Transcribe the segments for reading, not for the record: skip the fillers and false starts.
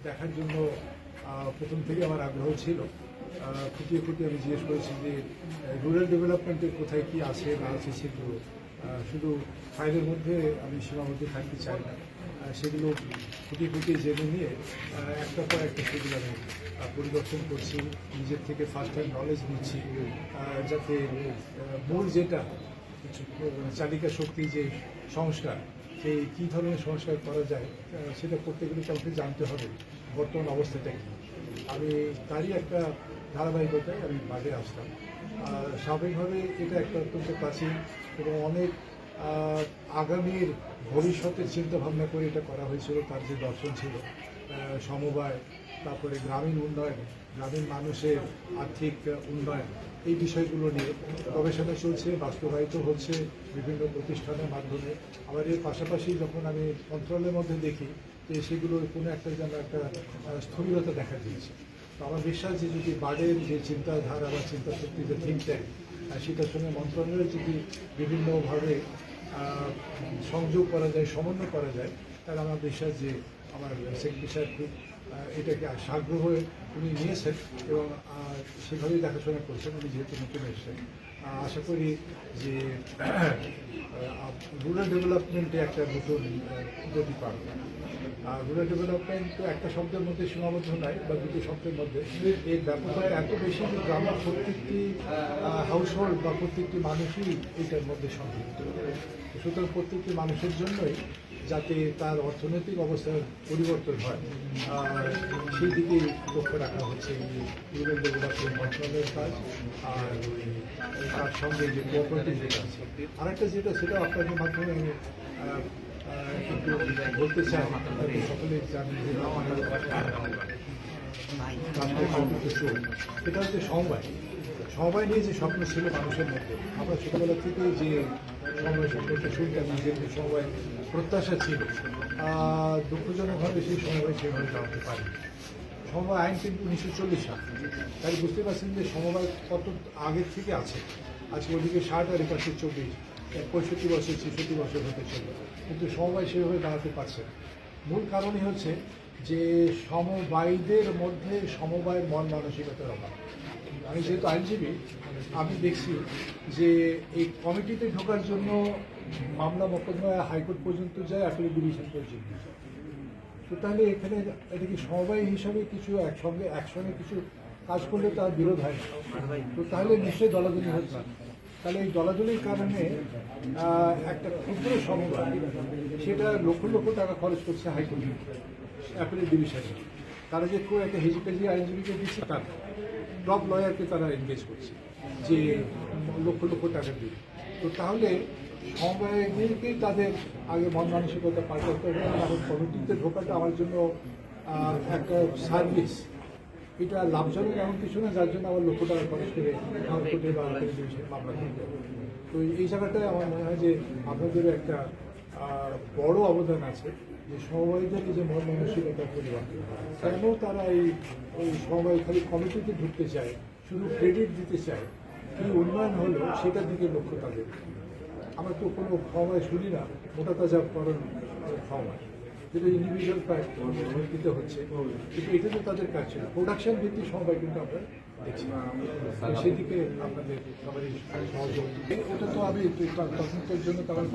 দেখার জন্য প্রথম থেকে আমার আগ্রহ ছিল। খুঁটিয়ে খুঁটিয়ে আমি জিজ্ঞেস করেছি যে রুরাল ডেভেলপমেন্টের কোথায় কি আছে না আছে সেগুলো শুধু ফাইলের মধ্যে আমি সীমাবদ্ধ থাকতে চাই না। সেগুলো খুঁটিয়ে খুঁটিয়ে জেনে নিয়ে একটা পর একটা সেগুলো আমি পরিদর্শন করছি, নিজের থেকে ফার্স্ট হ্যান্ড নলেজ নিচ্ছি, যাতে মূল যেটা চালিকা শক্তি যে সংস্কার, সেই কী ধরনের সংস্কার করা যায় সেটা করতে গেলে কাউকে জানতে হবে বর্তমান অবস্থাটা কী। আমি তারই একটা ধারাবাহিকতায় আমি মাঠে আসলাম। স্বাভাবিকভাবে এটা একটা অত্যন্ত প্রাচীন এবং অনেক আগামীর ভবিষ্যতের চিন্তা ভাবনা করে এটা করা হয়েছিল। তার যে দর্শন ছিল সমবায়, তারপরে গ্রামীণ উন্নয়ন, গ্রামীণ মানুষের আর্থিক উন্নয়ন, এই বিষয়গুলো নিয়ে গবেষণা চলছে, বাস্তবায়িত হচ্ছে বিভিন্ন প্রতিষ্ঠানের মাধ্যমে। আবার এর পাশাপাশি যখন আমি মন্ত্রণালয়ের মধ্যে দেখি যে সেগুলোর কোনো একটা যেন একটা স্থবিরতা দেখা দিয়েছে। তো আমার বিশ্বাস যে যদি বার্ডের যে চিন্তাধারা বা চিন্তা শক্তি যে থিঙ্ক ট্যাঙ্ক, সেটার সঙ্গে মন্ত্রণালয়ের যদি বিভিন্নভাবে সংযোগ করা যায়, সমন্বয় করা যায়, তাহলে আমার বিশ্বাস যে আমার সেক্রেটারি সাহেব খুব এটাকে সাগ্রহ উনি নিয়েছেন এবং সেভাবেই দেখাশোনা করছেন। উনি যেহেতু নতুন এসেছেন, আশা করি যে রুরাল ডেভেলপমেন্টে একটা নতুন গতি পাবে। আর রুরাল ডেভেলপমেন্ট তো একটা শব্দের মধ্যে সীমাবদ্ধ নয় বা দুটো শব্দের মধ্যে, এর ব্যাপকতা এত বেশি যে গ্রামের প্রত্যেকটি হাউসহোল্ড বা প্রত্যেকটি মানুষই এটার মধ্যে সম্পৃক্ত। সুতরাং প্রত্যেকটি মানুষের জন্যই যাতে তার অর্থনৈতিক অবস্থার পরিবর্তন হয়, সেই দিকে লক্ষ্য রাখা হচ্ছে এই রুরাল ডেভেলপমেন্ট মন্ত্রণালয়ের কাজ। আর তার সঙ্গে যে কোঅপারেটিভ যেটা আছে, আরেকটা যেটা সেটা আপনাদের মাধ্যমে আমি একটু বলতে চাই, সকলে জানেন যে এটা হচ্ছে সমবায়। সমবায় নিয়ে যে স্বপ্ন ছিল মানুষের মধ্যে, আমরা ছোটোবেলা থেকে যে সমবায় সম্পর্কে শুনতাম, নিজের যে সমবায় প্রত্যাশা ছিল, দুঃখজনকভাবে সেই সমবায় সেভাবে জানতে পারি। সমবায় আইন কিন্তু 1940 সাল, তাই বুঝতে পারছেন যে সমবায় কত আগের থেকে আছে। আজকে ওদিকে 60 আর এপাশে 40, 65 বছর 66 বছর হতে চলবে, কিন্তু সমবায় সেভাবে দাঁড়াতে পারছে না। মূল কারণই হচ্ছে যে সমবায়ীদের মধ্যে সমবায়ের মন মানসিকতার অভাব। আমি যেহেতু আইনজীবী, আমি দেখছি যে এই কমিটিতে ঢোকার জন্য মামলা মোকদ্দমা হাইকোর্ট পর্যন্ত যায়, অ্যাপিলেট ডিভিশন পর্যন্ত যায়। তো তাহলে এখানে এটা কি সমবায় হিসাবে কিছু একসঙ্গে কিছু কাজ করলে তার বিরোধ হয় না, তো তাহলে নিশ্চয়ই দলাদলি হচ্ছে। তাহলে এই দলাদলির কারণে একটা ক্ষুদ্র সমবায় সেটা লক্ষ লক্ষ টাকা খরচ করছে হাইকোর্টে, অ্যাপিলেট ডিভিশনে। তারা যে খুব একটা হেজিপেজি আইনজীবীকে দিচ্ছে, তার টপ লয়ারকে তারা এনগেজ করছে যে লক্ষ লক্ষ টাকা দিয়ে। তো তাহলে সমবায়ীদেরকেই তাদের আগে মন মানসিকতা পাল্টাতে হবে। এখন কমিটিতে ঢোকাটা আমার জন্য একটা সার্ভিস, এটা লাভজনক এমন কিছু না যার জন্য আমার লক্ষ টাকা খরচ করে হাইকোর্টে বা ডিভিশনে মামলা করতে হবে। তো এই জায়গাটায় আমার মনে হয় যে আপনাদেরও একটা বড় অবদান আছে যে সমবায়ীদের যে মন মানসিকতা পরিবর্তন, কেন তারা ওই সমবায় খালি কমিটিতে ঢুকতে চায়, শুধু ক্রেডিট দিতে চায়, কী উন্নয়ন হলো সেটার দিকে লক্ষ্য তাদের। আমরা তো কোনো সময় শুনি না মোটা তাজা করণ সময়, যেটা ইন্ডিভিজুয়াল ভিত্তিতে হচ্ছে, কিন্তু এটা তো তাদের কাজ ছিল। প্রোডাকশন ভিত্তিক সমবায় কিন্তু আমরা দেখছি, সেদিকে আপনাদের সবারই সহযোগিতা। ওটা তো আমি তদন্তের জন্য তদন্ত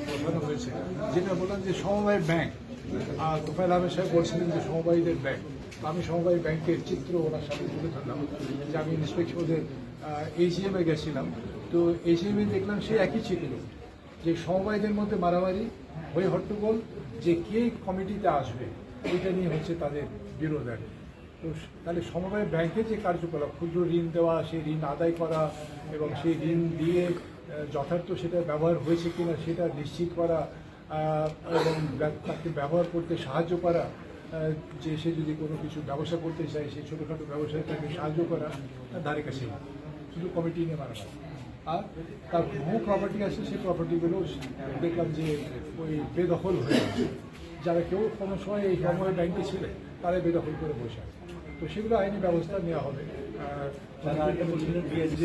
বোঝানো হয়েছে। যেটা বললাম যে সমবায় ব্যাংক, তোফায়েল আহমেদ সাহেব বলছিলেন যে সমবায়ীদের ব্যাংক, আমি সমবায় ব্যাংকের চিত্র ওনার সামনে তুলে ধরলাম। যে আমি ইন্সপেকশন ওদের AGM-এ গেছিলাম, তো AGM-এ দেখলাম সে একই চিত্র, যে সমবায়ীদের মধ্যে মারামারি হয়ে হট্টগোল, যে কে কমিটিতে আসবে এটা নিয়ে হচ্ছে তাদের বিরোধ। তো তাহলে সমবায় ব্যাংকের যে কার্যকলাপ, ক্ষুদ্র ঋণ দেওয়া, সেই ঋণ আদায় করা এবং সেই ঋণ দিয়ে যথার্থ সেটা ব্যবহার হয়েছে কিনা সেটা নিশ্চিত করা, এবং তাকে ব্যবহার করতে সাহায্য করা, যে সে যদি কোনো কিছু ব্যবসা করতে চায় সেই ছোটোখাটো ব্যবসায় তাকে সাহায্য করা, ধারে কাছে শুধু কমিটি নিয়ে মারা। আর তার বহু প্রপার্টি আছে, সেই প্রপার্টিগুলো দেখলাম যে ওই বেদখল হয়ে আছে। যারা কেউ কোনো সময় এই সময় ব্যাংকে ছিলেন তারা বেদখল করে বসে আছে। তো সেগুলো আইনি ব্যবস্থা নেওয়া হবে।